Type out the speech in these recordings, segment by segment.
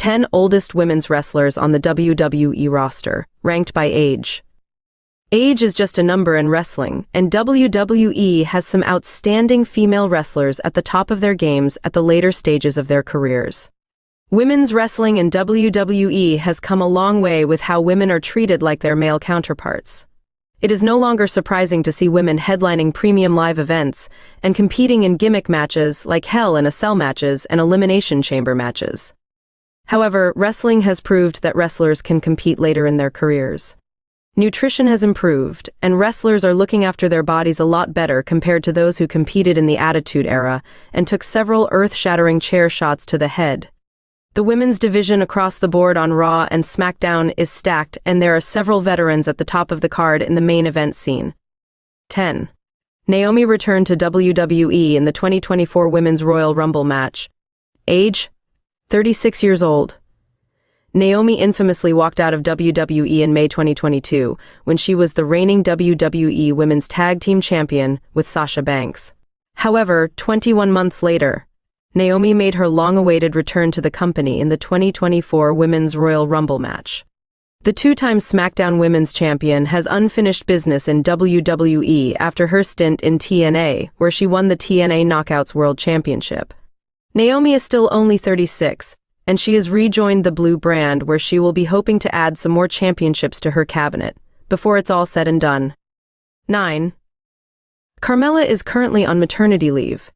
10 oldest women's wrestlers on the WWE roster, ranked by age. Age is just a number in wrestling, and WWE has some outstanding female wrestlers at the top of their games at the later stages of their careers. Women's wrestling in WWE has come a long way with how women are treated like their male counterparts. It is no longer surprising to see women headlining premium live events and competing in gimmick matches like Hell in a Cell matches and Elimination Chamber matches. However, wrestling has proved that wrestlers can compete later in their careers. Nutrition has improved, and wrestlers are looking after their bodies a lot better compared to those who competed in the Attitude Era and took several earth-shattering chair shots to the head. The women's division across the board on Raw and SmackDown is stacked, and there are several veterans at the top of the card in the main event scene. 10. Naomi returned to WWE in the 2024 Women's Royal Rumble match. Age: 36 years old. Naomi infamously walked out of WWE in May 2022 when she was the reigning WWE Women's Tag Team Champion with Sasha Banks. However, 21 months later, Naomi made her long-awaited return to the company in the 2024 Women's Royal Rumble match. The two-time SmackDown Women's Champion has unfinished business in WWE after her stint in TNA, where she won the TNA Knockouts World Championship. Naomi is still only 36, and she has rejoined the Blue brand, where she will be hoping to add some more championships to her cabinet before it's all said and done. 9. Carmella is currently on maternity leave.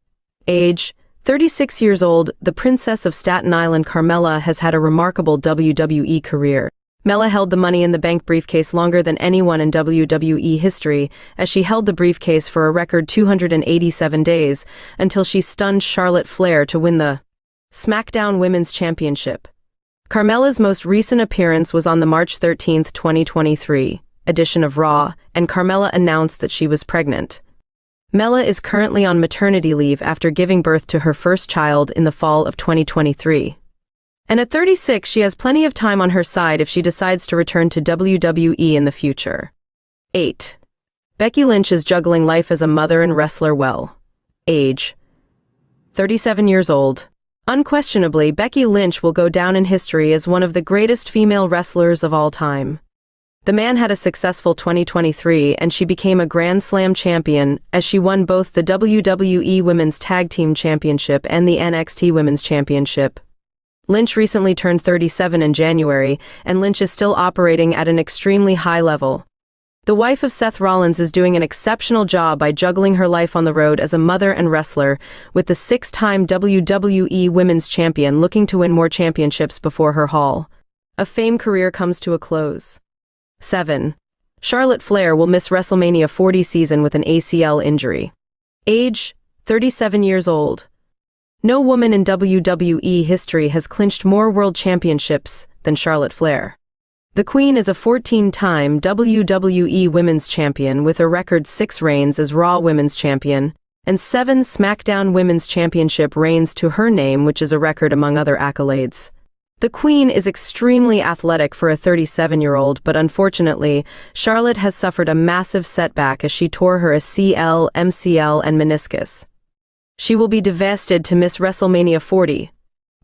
Age: 36 years old, the Princess of Staten Island Carmella has had a remarkable WWE career. Mella held the Money in the Bank briefcase longer than anyone in WWE history, as she held the briefcase for a record 287 days, until she stunned Charlotte Flair to win the SmackDown Women's Championship. Carmella's most recent appearance was on the March 13, 2023, edition of Raw, and Carmella announced that she was pregnant. Mella is currently on maternity leave after giving birth to her first child in the fall of 2023. And at 36, she has plenty of time on her side if she decides to return to WWE in the future. 8. Becky Lynch is juggling life as a mother and wrestler well. Age: 37 years old. Unquestionably, Becky Lynch will go down in history as one of the greatest female wrestlers of all time. The man had a successful 2023, and she became a Grand Slam champion as she won both the WWE Women's Tag Team Championship and the NXT Women's Championship. Lynch recently turned 37 in January, and Lynch is still operating at an extremely high level. The wife of Seth Rollins is doing an exceptional job by juggling her life on the road as a mother and wrestler, with the 6-time WWE Women's Champion looking to win more championships before her Hall of Fame career comes to a close. 7. Charlotte Flair will miss WrestleMania 40 season with an ACL injury. Age: 37 years old. No woman in WWE history has clinched more world championships than Charlotte Flair. The Queen is a 14-time WWE Women's Champion with a record 6 reigns as Raw Women's Champion and 7 SmackDown Women's Championship reigns to her name, which is a record among other accolades. The Queen is extremely athletic for a 37-year-old, but unfortunately, Charlotte has suffered a massive setback as she tore her ACL, MCL, and meniscus. She will be devastated to miss WrestleMania 40,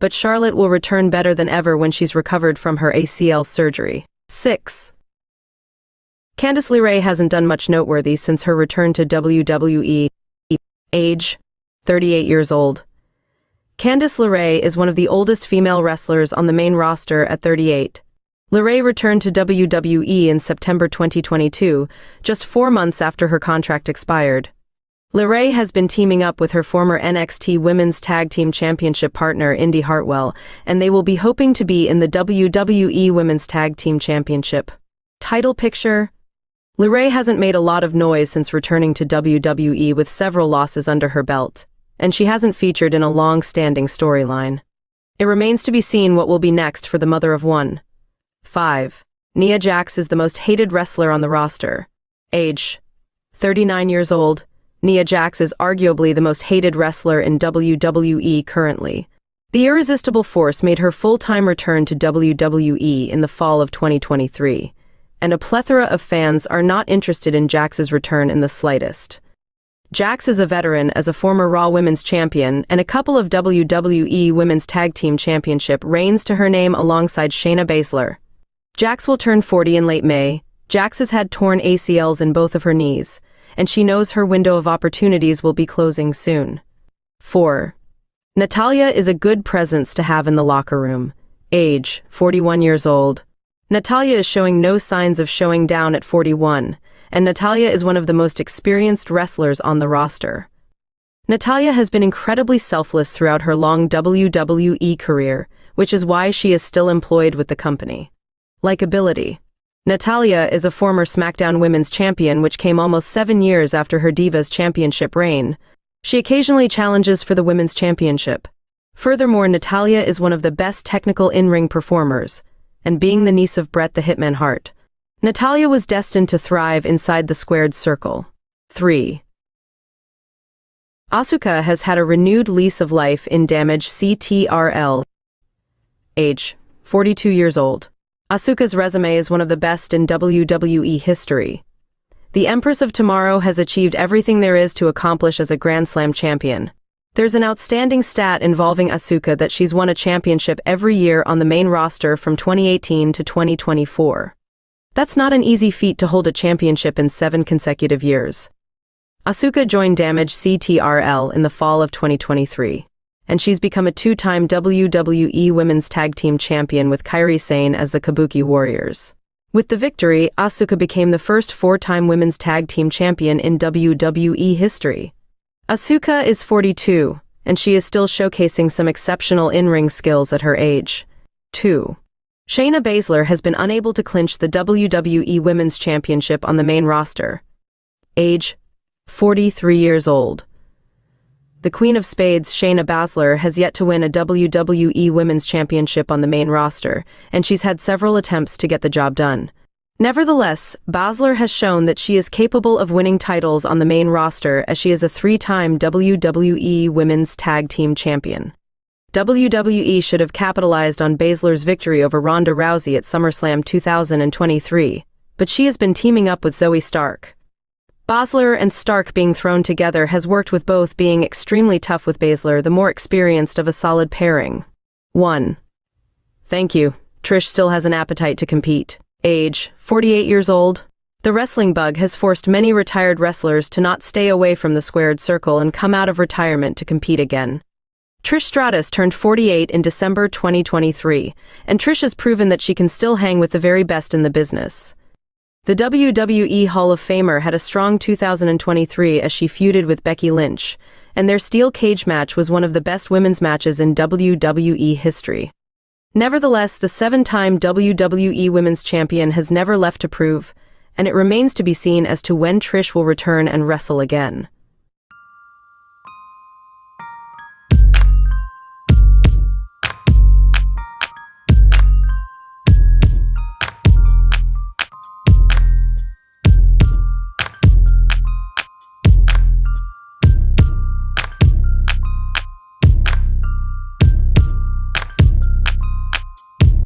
but Charlotte will return better than ever when she's recovered from her ACL surgery. 6. Candace Laray hasn't done much noteworthy since her return to WWE. Age: 38 years old. Candace Laray is one of the oldest female wrestlers on the main roster at 38. Laray returned to WWE in September 2022, just 4 months after her contract expired. Laray has been teaming up with her former NXT Women's Tag Team Championship partner Indy Hartwell, and they will be hoping to be in the WWE Women's Tag Team Championship title picture. Laray hasn't made a lot of noise since returning to WWE with several losses under her belt, and she hasn't featured in a long-standing storyline. It remains to be seen what will be next for the mother of one. 5. Nia Jax is the most hated wrestler on the roster. Age: 39 years old. Nia Jax is arguably the most hated wrestler in WWE currently. The Irresistible Force made her full-time return to WWE in the fall of 2023, and a plethora of fans are not interested in Jax's return in the slightest. Jax is a veteran as a former Raw Women's Champion, and a couple of WWE Women's Tag Team Championship reigns to her name alongside Shayna Baszler. Jax will turn 40 in late May. Jax has had torn ACLs in both of her knees, and she knows her window of opportunities will be closing soon. 4. Natalya is a good presence to have in the locker room. Age, 41 years old. Natalya is showing no signs of showing down at 41, and Natalya is one of the most experienced wrestlers on the roster. Natalya has been incredibly selfless throughout her long WWE career, which is why she is still employed with the company. Likeability. Natalya is a former Smackdown Women's Champion, which came almost 7 years after her Divas Championship reign. She occasionally challenges for the Women's Championship. Furthermore, Natalya is one of the best technical in-ring performers, and being the niece of Bret the Hitman Hart, Natalya was destined to thrive inside the squared circle. 3. Asuka has had a renewed lease of life in Damage CTRL. Age, 42 years old. Asuka's resume is one of the best in WWE history. The Empress of Tomorrow has achieved everything there is to accomplish as a Grand Slam champion. There's an outstanding stat involving Asuka that she's won a championship every year on the main roster from 2018 to 2024. That's not an easy feat to hold a championship in 7 consecutive years. Asuka joined Damage CTRL in the fall of 2023, and she's become a 2-time WWE Women's Tag Team Champion with Kairi Sane as the Kabuki Warriors. With the victory, Asuka became the first 4-time Women's Tag Team Champion in WWE history. Asuka is 42, and she is still showcasing some exceptional in-ring skills at her age. 2. Shayna Baszler has been unable to clinch the WWE Women's Championship on the main roster. Age, 43 years old. The Queen of Spades, Shayna Baszler, has yet to win a WWE Women's Championship on the main roster, and she's had several attempts to get the job done. Nevertheless, Baszler has shown that she is capable of winning titles on the main roster, as she is a 3-time WWE Women's Tag Team Champion. WWE should have capitalized on Baszler's victory over Ronda Rousey at SummerSlam 2023, but she has been teaming up with Zoe Stark. Baszler and Stark being thrown together has worked, with both being extremely tough, with Baszler the more experienced of a solid pairing. 1. Thank you. Trish still has an appetite to compete. Age, 48 years old. The wrestling bug has forced many retired wrestlers to not stay away from the squared circle and come out of retirement to compete again. Trish Stratus turned 48 in December 2023, and Trish has proven that she can still hang with the very best in the business. The WWE Hall of Famer had a strong 2023 as she feuded with Becky Lynch, and their steel cage match was one of the best women's matches in WWE history. Nevertheless, the 7-time WWE Women's Champion has never left to prove, and it remains to be seen as to when Trish will return and wrestle again.